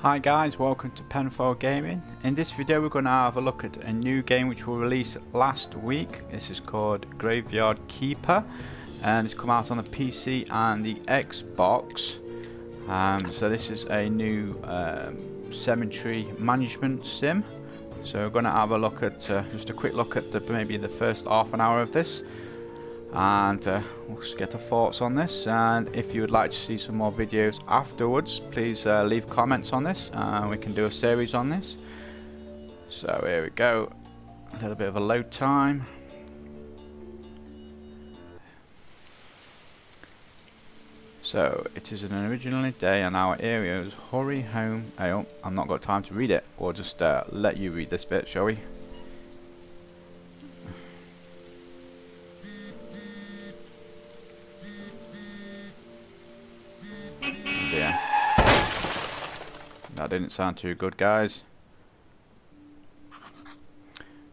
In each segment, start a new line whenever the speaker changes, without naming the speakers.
Hi guys, welcome to Penfold Gaming. In this video we're going to have a look at a new game which was released last week. This is called Graveyard Keeper and it's come out on the PC and the Xbox. So this is a new cemetery management sim. So we're going to have a look at just a quick look at maybe the first half an hour of this, and we'll just get our thoughts on this. And if you would like to see some more videos afterwards, please leave comments on this and we can do a series on this. So here we go, a little bit of a load time. So it is an originally day and our area is hurry home. I've not got time to read it. We'll just let you read this bit, shall we? Yeah. That didn't sound too good, guys.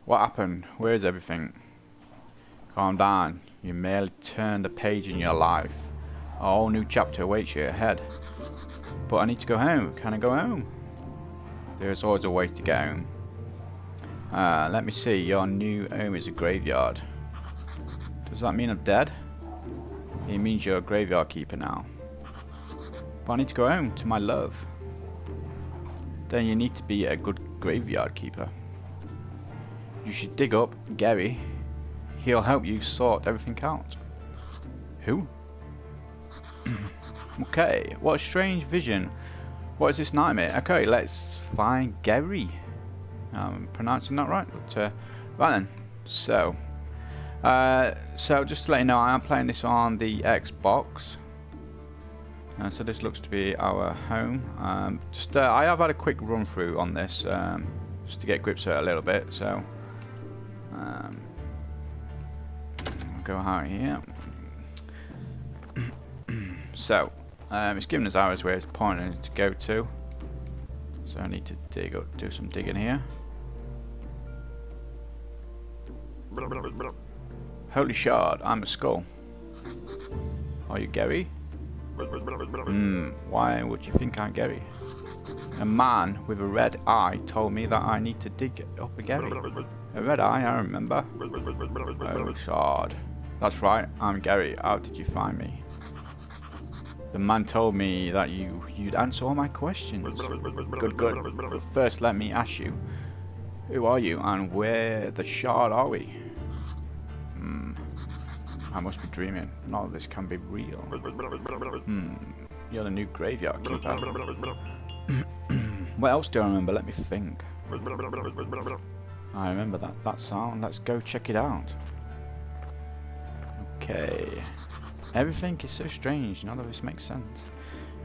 What happened? Where is everything? Calm down. You merely turned a page in your life. A whole new chapter awaits you ahead. But I need to go home. Can I go home? There's always a way to get home. Let me see. Your new home is a graveyard. Does that mean I'm dead? It means you're a graveyard keeper now. But I need to go home to my love. Then you need to be a good graveyard keeper. You should dig up Gary. He'll help you sort everything out. Who? Okay, what a strange vision. What is this nightmare? Okay, let's find Gary. I'm pronouncing that right? But, right then. So just to let you know, I am playing this on the Xbox. So this looks to be our home. I have had a quick run through on this just to get grips with it a little bit. So I'll go out here. So it's giving us arrows where it's pointing to go to. So I need to do some digging here. Holy shard, I'm a skull. Are you Gary? Why would you think I'm Gary? A man with a red eye told me that I need to dig up a Gary. A red eye, I remember. Oh, shard. That's right, I'm Gary. How did you find me? The man told me that you'd answer all my questions. Good. But first, let me ask you, who are you and where the shard are we? I must be dreaming. None of this can be real. You're the new graveyard keeper. What else do I remember? Let me think. I remember that sound. Let's go check it out. Okay. Everything is so strange. None of this makes sense.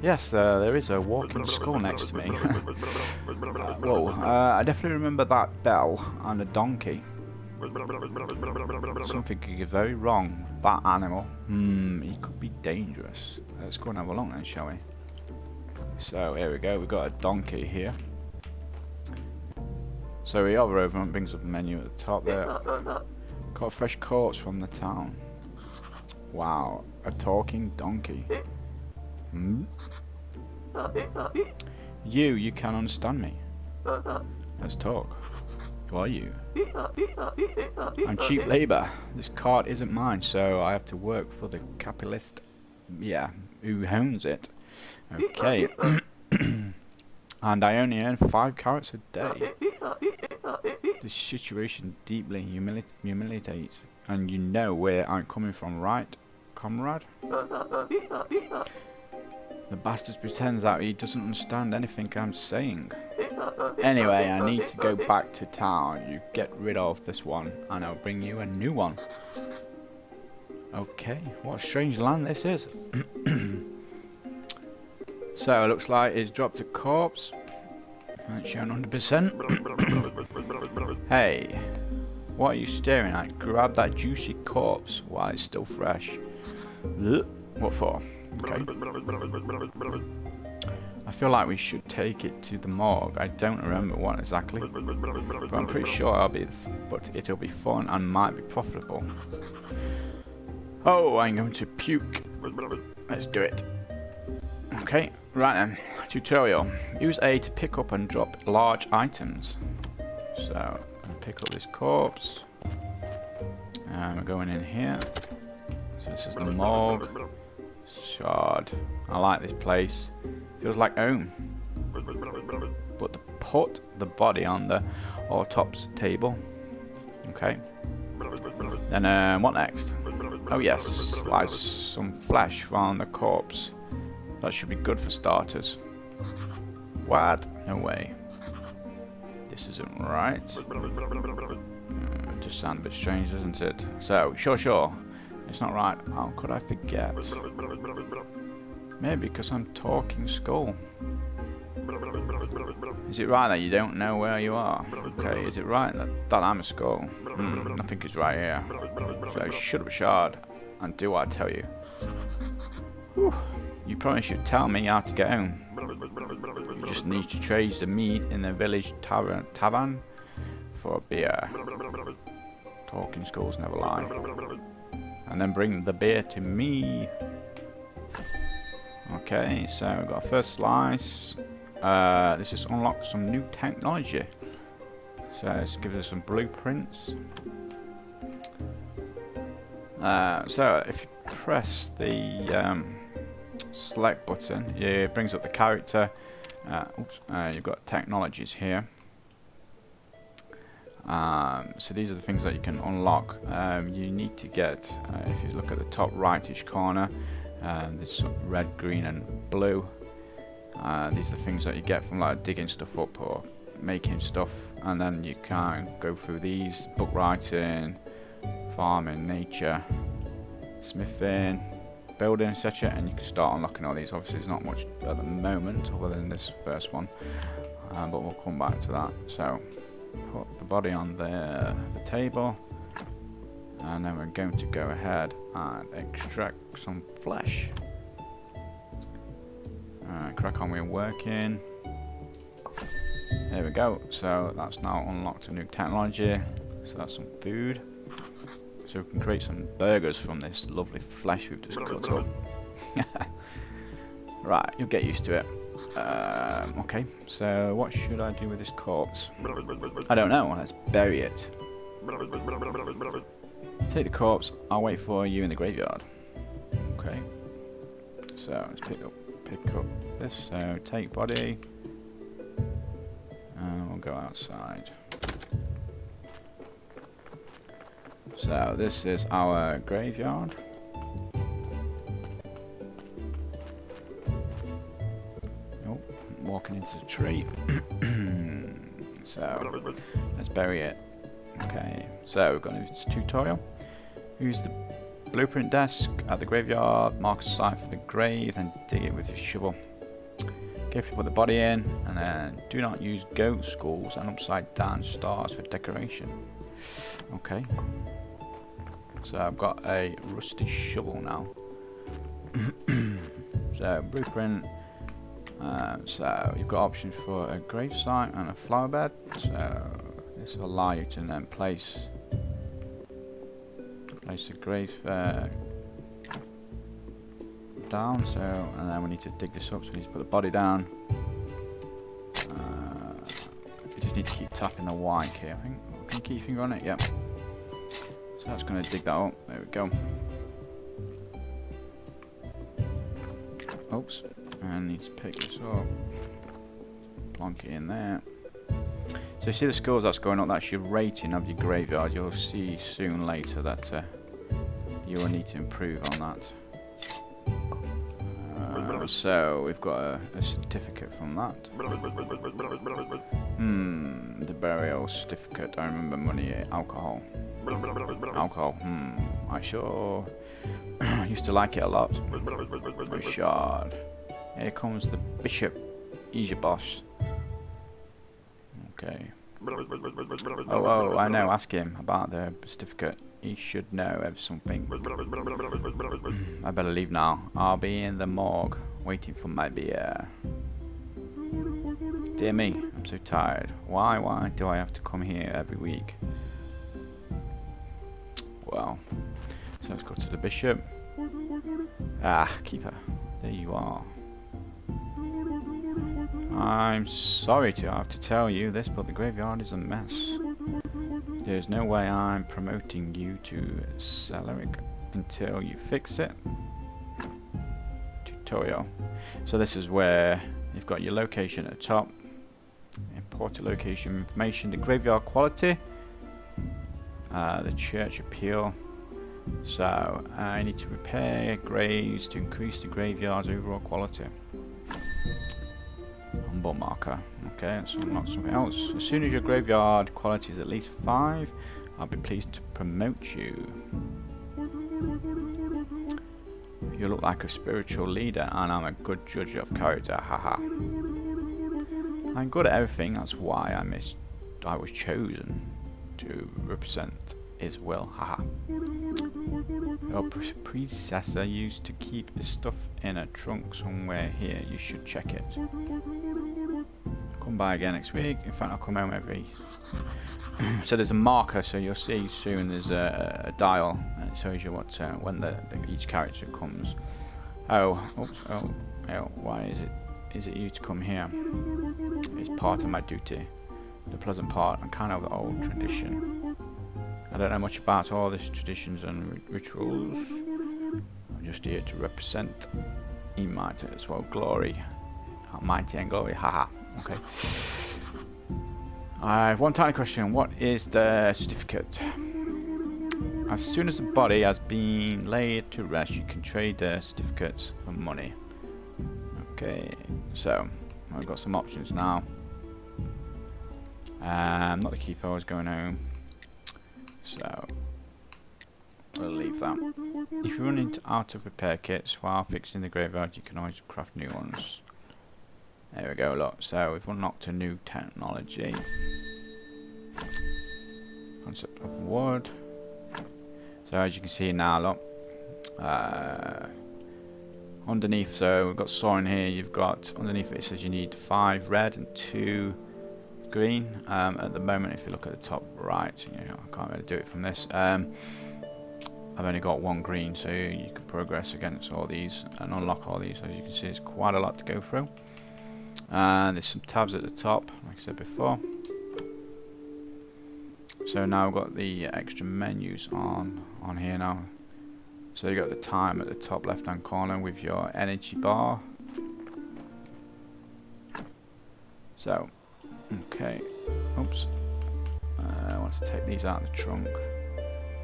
Yes, there is a walking skull next to me. Whoa. I definitely remember that bell and a donkey. Something could go very wrong with that animal. He could be dangerous. Let's go and have a look then, shall we? So here we go. We've got a donkey here. So we hover over and brings up the menu at the top there. Got a fresh corpse from the town. Wow, a talking donkey. You can understand me. Let's talk. Who are you? I'm cheap labor. This cart isn't mine, so I have to work for the capitalist. Yeah, who owns it? Okay. And I only earn 5 carrots a day. This situation deeply humiliates. And you know where I'm coming from, right, comrade? The bastard pretends that he doesn't understand anything I'm saying. Anyway, I need to go back to town. You get rid of this one, and I'll bring you a new one. Okay, what a strange land this is. So, it looks like he's dropped a corpse. It's shown 100%. Hey. What are you staring at? Grab that juicy corpse while it's still fresh. What for? Okay. I feel like we should take it to the morgue. I don't remember what exactly, but I'm pretty sure it'll be fun and might be profitable. Oh, I'm going to puke. Let's do it. Okay, right then. Tutorial. Use A to pick up and drop large items. So, I'm gonna pick up this corpse. And we're going in here. So this is the morgue. Shard. I like this place. Feels like home. But to put the body on the autopsy table. Okay. Then what next? Oh yes, slice some flesh around the corpse. That should be good for starters. What? No way. This isn't right. It just sounds a bit strange, doesn't it? So, sure. It's not right. How could I forget? Maybe because I'm talking skull. Is it right that you don't know where you are? Okay, is it right that I'm a skull? I think it's right here. So shut up, Shard, and do what I tell you. Whew. You promised you'd tell me how to get home. You just need to trade the meat in the village tavern for a beer. Talking skulls never lie. And then bring the beer to me. Okay, so we've got a first slice. This just unlocks some new technology. So let's give us some blueprints. So if you press the select button, it brings up the character. You've got technologies here. So these are the things that you can unlock. You need to get, if you look at the top rightish corner, there's red, green and blue. These are the things that you get from like digging stuff up or making stuff, and then you can go through these: book writing, farming, nature, smithing, building, etc. And you can start unlocking all these. Obviously there's not much at the moment other than this first one, but we'll come back to that. So put the body on the table, and then we're going to go ahead and extract some flesh. Crack on, we're working. There we go. So that's now unlocked a new technology. So that's some food. So we can create some burgers from this lovely flesh we've just cut up. Right, you'll get used to it. Okay, so what should I do with this corpse? I don't know. Let's bury it. Take the corpse. I'll wait for you in the graveyard. Okay. So let's pick up this. So take body, and we'll go outside. So this is our graveyard. Oh, walking into the tree. So let's bury it. Okay, so we've got this tutorial. Use the blueprint desk at the graveyard, mark a site for the grave, and dig it with your shovel. Carefully put the body in, and then do not use goat skulls and upside down stars for decoration. Okay. So I've got a rusty shovel now. So blueprint. So you've got options for a grave site and a flower bed. So this will allow you to then place a grave down. So, and then we need to dig this up. So we need to put the body down. We just need to keep tapping the white here. I think. Can you keep your finger on it? Yep. So that's going to dig that up. There we go. Oops. And I need to pick this up. Plonk it in there. So you see the skulls that's going up, that's your rating of your graveyard. You'll see soon later that you will need to improve on that. So we've got a certificate from that. The burial certificate. I remember money, alcohol. Alcohol. I sure used to like it a lot. Oh, Shard. Here comes the bishop. He's your boss. Okay. Oh, I know. Ask him about the certificate. He should know something. I better leave now. I'll be in the morgue waiting for my beer. Dear me, I'm so tired. Why do I have to come here every week? Well, so let's go to the bishop. Ah, keeper. There you are. I'm sorry to have to tell you this, but the graveyard is a mess. There's no way I'm promoting you to Celeric until you fix it. Tutorial. So this is where you've got your location at the top. Import location information, the graveyard quality, the church appeal. So I need to repair graves to increase the graveyard's overall quality. Humble marker. Okay, so not something else. As soon as your graveyard quality is at least 5, I'll be pleased to promote you. You look like a spiritual leader, and I'm a good judge of character. Haha. I'm good at everything. That's why I was chosen to represent his will. Haha. Your predecessor used to keep the stuff in a trunk somewhere here. You should check it. Come by again next week. In fact, I'll come home every. So there's a marker, so you'll see soon there's a dial, and it shows you what when each character comes. Oh, oops, oh, why is it you to come here? It's part of my duty, the pleasant part, and kind of the old tradition. I don't know much about all these traditions and rituals. I'm just here to represent might as well glory, mighty and glory. Haha. Okay. I have one tiny question. What is the certificate? As soon as the body has been laid to rest, you can trade the certificates for money. Okay, so I've got some options now. Not the keeper, I was going home. So we'll leave that. If you run out of repair kits while fixing the graveyard, you can always craft new ones. There we go, look. So we've unlocked a new technology. Concept of wood. So as you can see now, look. Underneath, so we've got saw in here. You've got underneath it says you need 5 red and 2 green. At the moment, if you look at the top right, I can't really do it from this. I've only got 1 green, so you can progress against all these and unlock all these. As you can see, it's quite a lot to go through. And there's some tabs at the top, like I said before. So now we've got the extra menus on here now. So you got the time at the top left hand corner with your energy bar. So, okay, oops. I want to take these out of the trunk.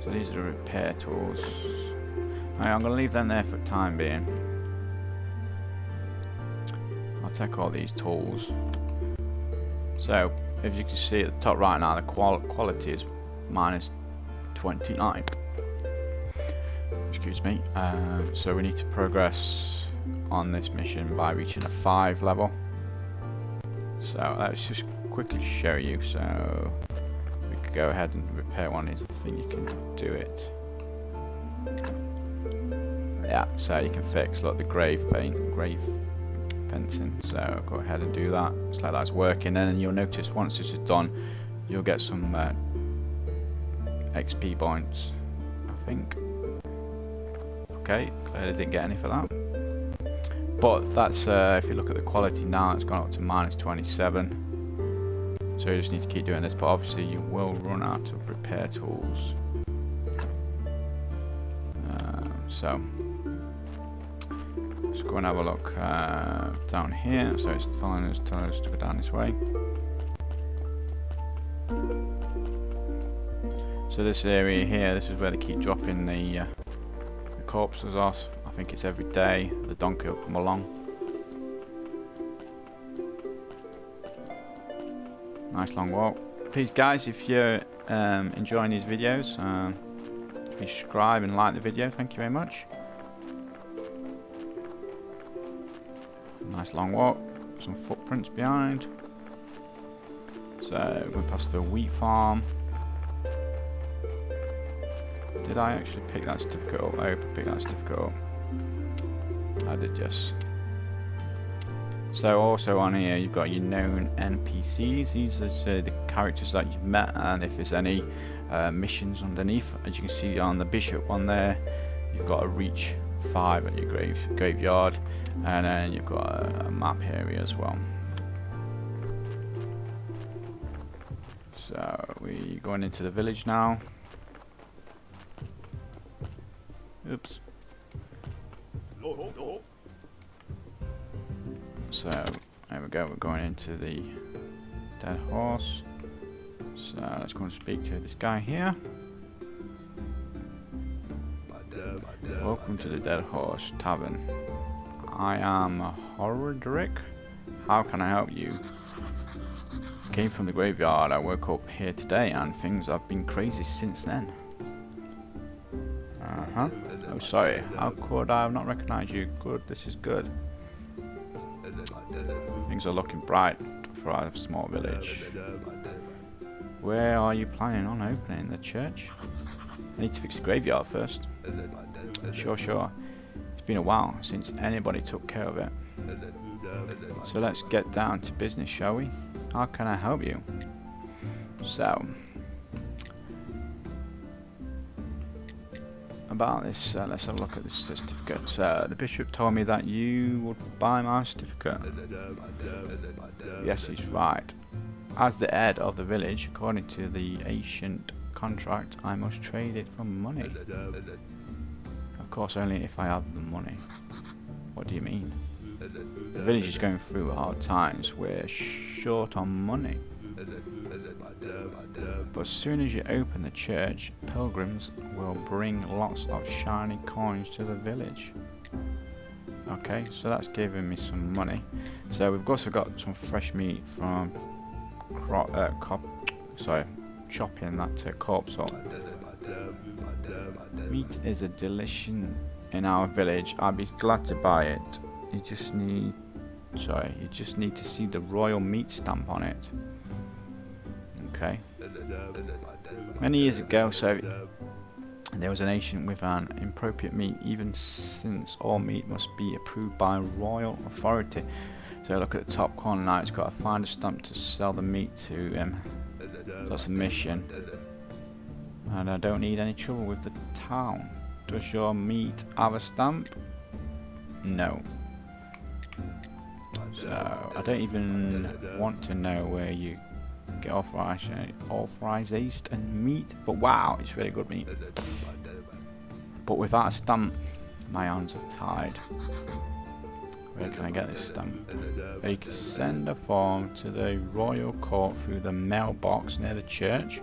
So these are the repair tools. Right, I'm going to leave them there for the time being. I'll take all these tools. So, as you can see at the top right now, the quality is -29. Excuse me. So we need to progress on this mission by reaching a 5 level. So let's just quickly show you. So we could go ahead and repair one. Is a thing you can do it. Yeah. So you can fix. Look, the grave fencing. So go ahead and do that. It's like that's working, and then you'll notice once this is done, you'll get some XP points, I think. Okay, clearly didn't get any for that. But that's if you look at the quality now, it's gone up to -27. So you just need to keep doing this, but obviously you will run out of repair tools. So let's go and have a look down here. So it's telling us to go down this way. So this area here, this is where they keep dropping the corpses off. I think it's every day. The donkey will come along. Nice long walk. Please guys, if you're enjoying these videos, please subscribe and like the video. Thank you very much. Nice long walk. Some footprints behind. So we're past the wheat farm. Did I actually pick that certificate up? I hope I picked that certificate up. I did, yes. So also on here you've got your known NPCs. These are the characters that you've met, and if there's any missions underneath, as you can see on the bishop one there, you've got to reach 5 at your graveyard, and then you've got a map area as well. So we going into the village now. Oops. So there we go, we're going into the dead horse. So let's go and speak to this guy here. Welcome to the Dead Horse Tavern. I am Horodrick. How can I help you? Came from the graveyard. I woke up here today and things have been crazy since then. Oh, sorry. How could I have not recognized you? Good, this is good. Things are looking bright for our small village. Where are you planning on opening the church? I need to fix the graveyard first. Sure. It's been a while since anybody took care of it. So let's get down to business, shall we? How can I help you? So, about this, let's have a look at this certificate. So, the bishop told me that you would buy my certificate. Yes, he's right. As the head of the village, according to the ancient contract, I must trade it for money. Of course, only if I have the money. What do you mean? The village is going through hard times. We're short on money. But as soon as you open the church, pilgrims will bring lots of shiny coins to the village. Okay, so that's giving me some money. So we've also got some fresh meat from chopping that corpse up. Meat is a delish in our village. I'd be glad to buy it. You just need to see the royal meat stamp on it. Okay. Many years ago, so there was a nation with an inappropriate meat, even since all meat must be approved by royal authority. So look at the top corner now, it's got to find a stamp to sell the meat to him. That's a mission. And I don't need any trouble with the town. Does your meat have a stamp? No. So I don't even want to know where you get authorized meat, but wow, it's really good meat. But without a stamp, my hands are tied. Where can I get this stamp? You can send a form to the royal court through the mailbox near the church,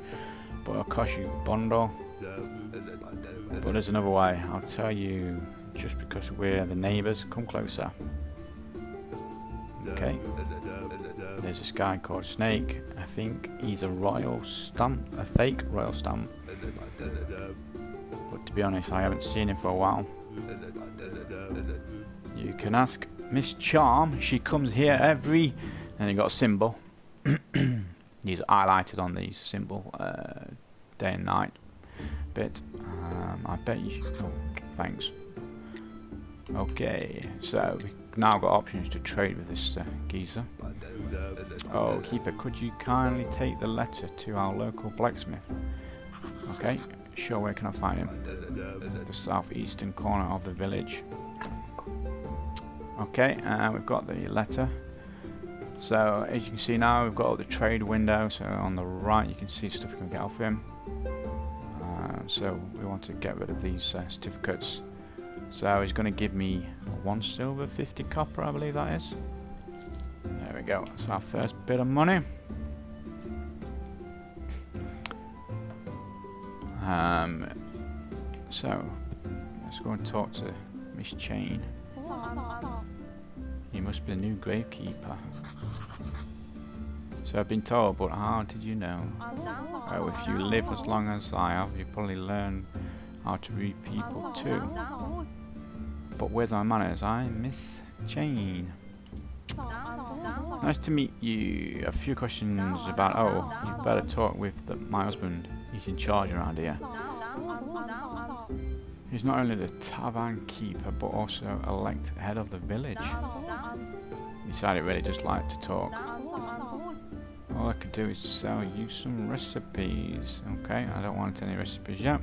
but it'll cost you a bundle. But there's another way. I'll tell you, just because we're the neighbours. Come closer. Okay. There's this guy called Snake. I think he's a royal stamp, a fake royal stamp. But to be honest, I haven't seen him for a while. You can ask Miss Charm. She comes here every... And he got a symbol. He's highlighted on these symbol day and night bit. I bet you... Oh, thanks. Okay, so we've now got options to trade with this geezer. Oh, Keeper, could you kindly take the letter to our local blacksmith? Okay, sure, where can I find him? The southeastern corner of the village. Okay, we've got the letter. So, as you can see now, we've got all the trade window. So, on the right, you can see stuff we can get off him. So, we want to get rid of these certificates. So, he's going to give me 1 silver, 50 copper, I believe that is. There we go. That's our first bit of money. So, let's go and talk to Miss Chain. You must be the new gravekeeper. So I've been told, but how did you know? Oh, if you live as long as I have, you probably learn how to read people too. But where's my manners? I'm Miss Chain. Nice to meet you. A few questions about... Oh, you better talk with my husband. He's in charge around here. He's not only the tavern keeper, but also elect head of the village. He decided really just like to talk. All I could do is sell you some recipes. Okay, I don't want any recipes yet.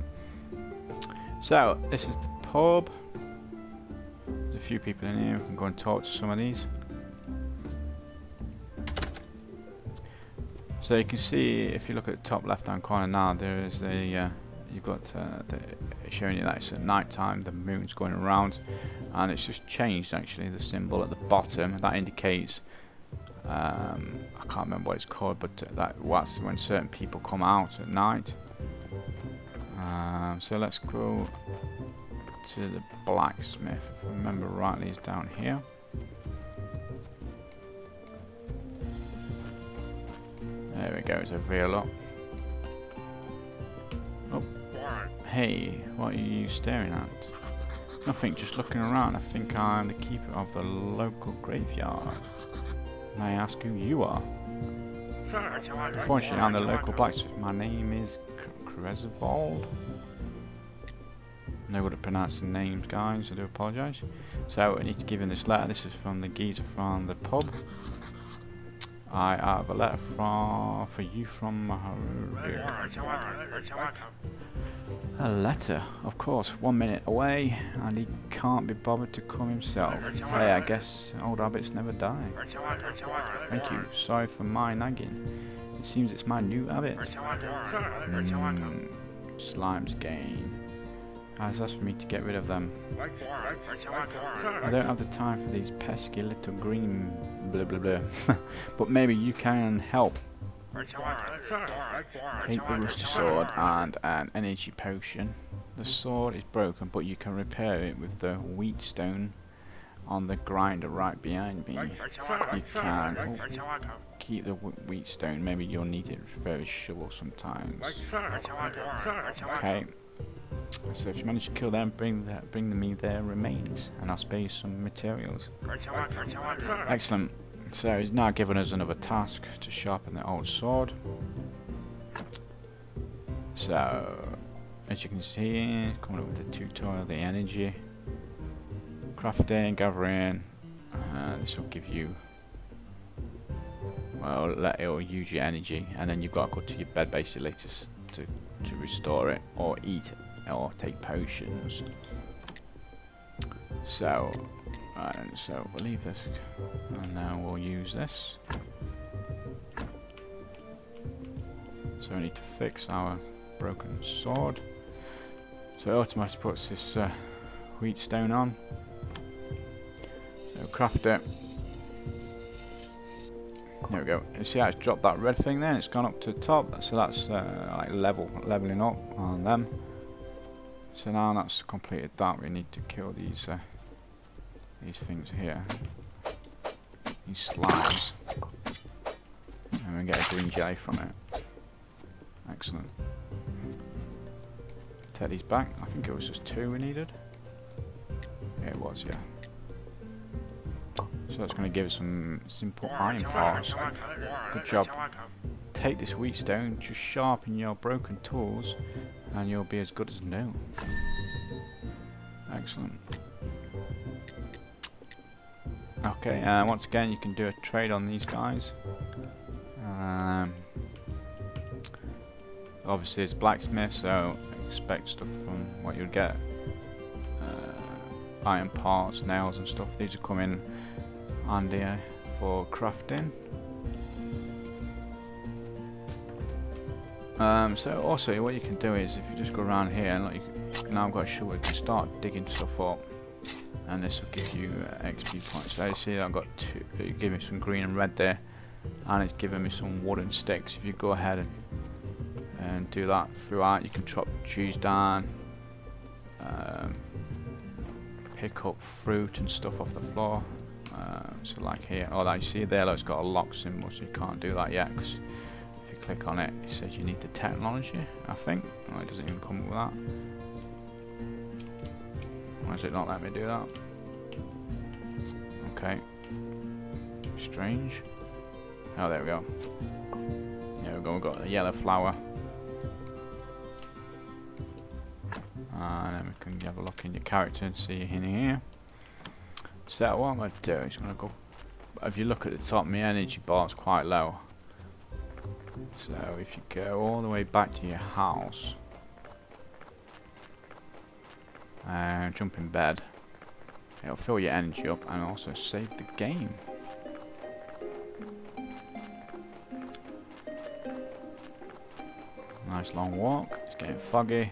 So, this is the pub. There's a few people in here. We can go and talk to some of these. So you can see, if you look at the top left hand corner now, there is a you've got showing you that it's at night time, the moon's going around, and it's just changed actually, the symbol at the bottom that indicates I can't remember what it's called, but that's when certain people come out at night. So let's go to the blacksmith. If I remember rightly, it's down here. There we go, it's over here, look. Oh, hey, what are you staring at? Nothing, just looking around. I think I'm the keeper of the local graveyard. May I ask who you are? Unfortunately, I'm the local blacksmith. My name is Penfold. No good at pronouncing names, guys. I do apologise. So I need to give him this letter. This is from the geezer from the pub. I have a letter for you from a letter, of course. 1 minute away, and he can't be bothered to come himself. Hey, I guess old habits never die. Thank you. Sorry for my nagging. It seems it's my new habit. Slime's gain. Has asked for me to get rid of them. I don't have the time for these pesky little green blah blah blah. But maybe you can help. Take the rusty sword and an energy potion. The sword is broken, but you can repair it with the wheatstone on the grinder right behind me. You can keep the wheatstone. Maybe you'll need it to repair a shovel sometimes. Okay. So if you manage to kill them, bring me their remains, and I'll spare you some materials. Excellent. So he's now given us another task to sharpen the old sword. So as you can see, coming up with the tutorial, the energy, crafting, gathering. This will give you, well, it'll use your energy, and then you've got to go to your bed basically to restore it, or eat, or take potions. So, so we'll leave this, and now we'll use this. So we need to fix our broken sword. So it automatically puts this wheatstone on. So craft it. There we go. You see how it's dropped that red thing there? It's gone up to the top. So that's like leveling up on them. So now that's completed that, we need to kill these things here, these slimes, and we get a green jelly from it. Excellent. Take these back. I think it was just 2 we needed. Yeah, it was, yeah. So that's going to give us some simple iron parts. Good job. Take this wheatstone, just sharpen your broken tools, and you'll be as good as new. Excellent. Okay, once again you can do a trade on these guys. Obviously it's blacksmith, so expect stuff from what you'd get. Iron parts, nails and stuff. These will come in handy for crafting. So also what you can do is, if you just go around here, and like now I've got a shovel, you can start digging stuff up, and this will give you XP points. So you see I've got 2, it give me some green and red there, and it's giving me some wooden sticks. If you go ahead and do that throughout, you can chop trees down, pick up fruit and stuff off the floor. So like here, oh, that you see there, it's got a lock symbol, so you can't do that yet, because if you click on it, it says you need the technology, I think. Oh, it doesn't even come up with that. Why does it not let me do that? Okay. Strange. Oh, there we go. There we go, we've got a yellow flower. And then we can have a look in your character and see in here. So what I'm going to do is I'm going to go, if you look at the top, my energy bar is quite low. So if you go all the way back to your house and jump in bed, it'll fill your energy up and also save the game. Nice long walk. It's getting foggy.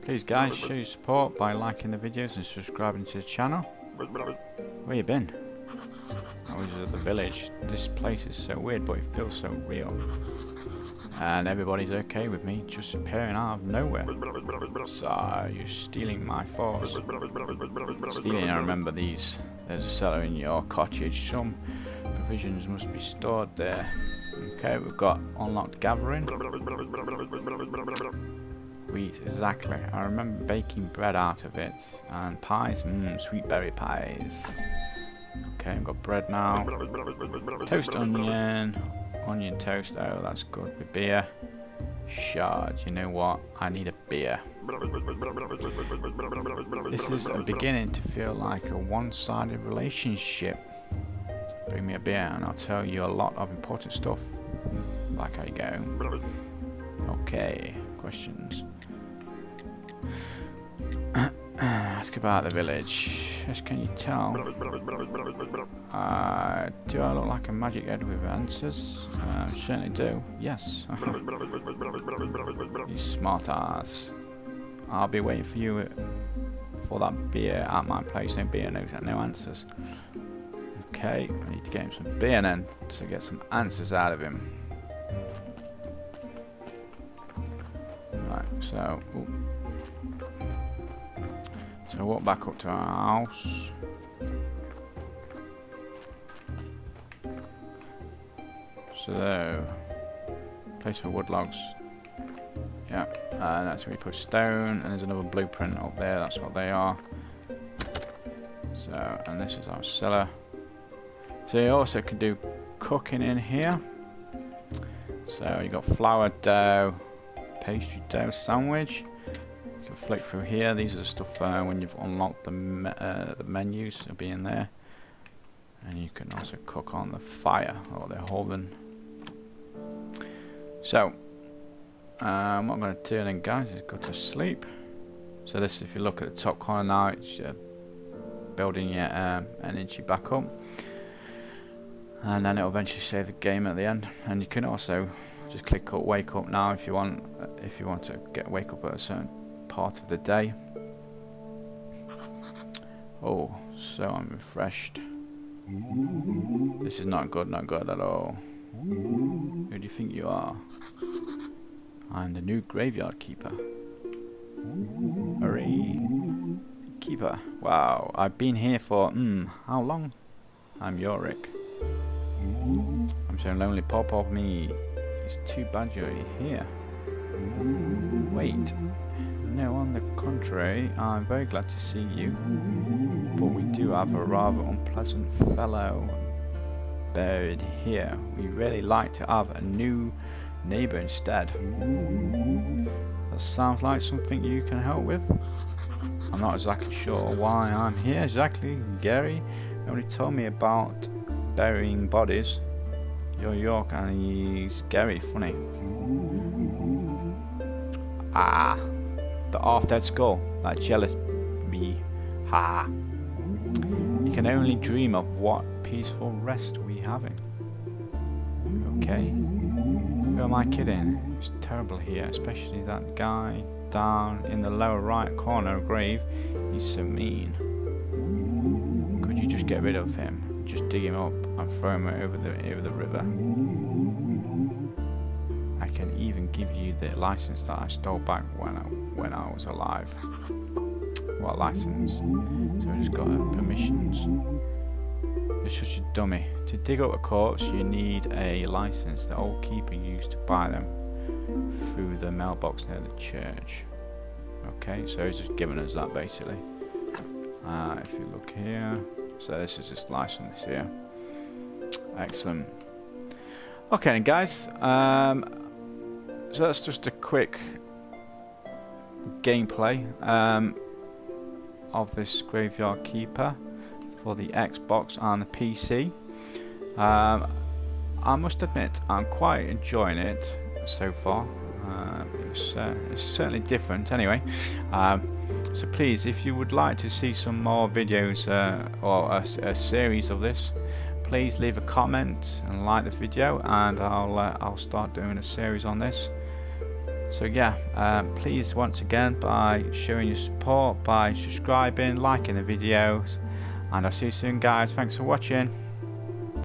Please guys, show your support by liking the videos and subscribing to the channel. Where you been? I was at the village. This place is so weird, but it feels so real. And everybody's okay with me just appearing out of nowhere. So, you're stealing my force. Stealing, I remember these. There's a cellar in your cottage. Some provisions must be stored there. Okay, we've got unlocked gathering. Wheat, exactly. I remember baking bread out of it. And pies, sweet berry pies. Okay, I've got bread now. Toast onion. Onion toast, oh that's good with beer. Shards, you know what? I need a beer. This is beginning to feel like a one-sided relationship. Bring me a beer and I'll tell you a lot of important stuff. Like how you go. Okay, questions. Ask about the village. Yes, can you tell? Do I look like a magic head with answers? Certainly do. Yes. You smart ass. I'll be waiting for you for that beer at my place. No beer, no answers. Okay, I need to get him some beer then to get some answers out of him. Right, so. So walk back up to our house. So, place for wood logs. Yeah, and that's where we put stone. And there's another blueprint up there. That's what they are. So, and this is our cellar. So you also can do cooking in here. So you got flour dough, pastry dough sandwich. You can flick through here. These are the stuff when you've unlocked the menus. It'll be in there. And you can also cook on the fire or the oven. So, what I'm going to do then, guys, is go to sleep. So this, if you look at the top corner now, it's building your energy back up, and then it'll eventually save the game at the end. And you can also just click wake up now if you want. If you want to wake up at a certain part of the day. Oh, so I'm refreshed. This is not good at all. Who do you think you are? I'm the new graveyard keeper. Hooray! Keeper. Wow, I've been here for, how long? I'm Yorick. I'm so lonely, pop me. It's too bad you're here. Wait. No, on the contrary, I'm very glad to see you. But we do have a rather unpleasant fellow buried here. We really like to have a new neighbour instead. That sounds like something you can help with. I'm not exactly sure why I'm here exactly. Gary only told me about burying bodies. You're York and he's Gary, funny. Ah, the half-dead skull, that jealous me. Ha. You can only dream of what peaceful rest we having. Okay. Who am I kidding? It's terrible here, especially that guy down in the lower right corner grave. He's so mean. Could you just get rid of him? Just dig him up and throw him over the river. I can even give you the license that I stole back when I was alive. What license? So I just got permissions. You're such a dummy. To dig up a corpse, you need a license. The old keeper used to buy them through the mailbox near the church. Okay, so he's just giving us that basically. If you look here, so this is this license here. Excellent. Okay, then guys. So that's just a quick gameplay of this Graveyard Keeper for the Xbox and the PC. I must admit I'm quite enjoying it so far. It's certainly different anyway. So please, if you would like to see some more videos or a series of this, please leave a comment and like the video, and I'll start doing a series on this. So yeah, please once again, by showing your support by subscribing, liking the videos, and I'll see you soon guys. Thanks for watching.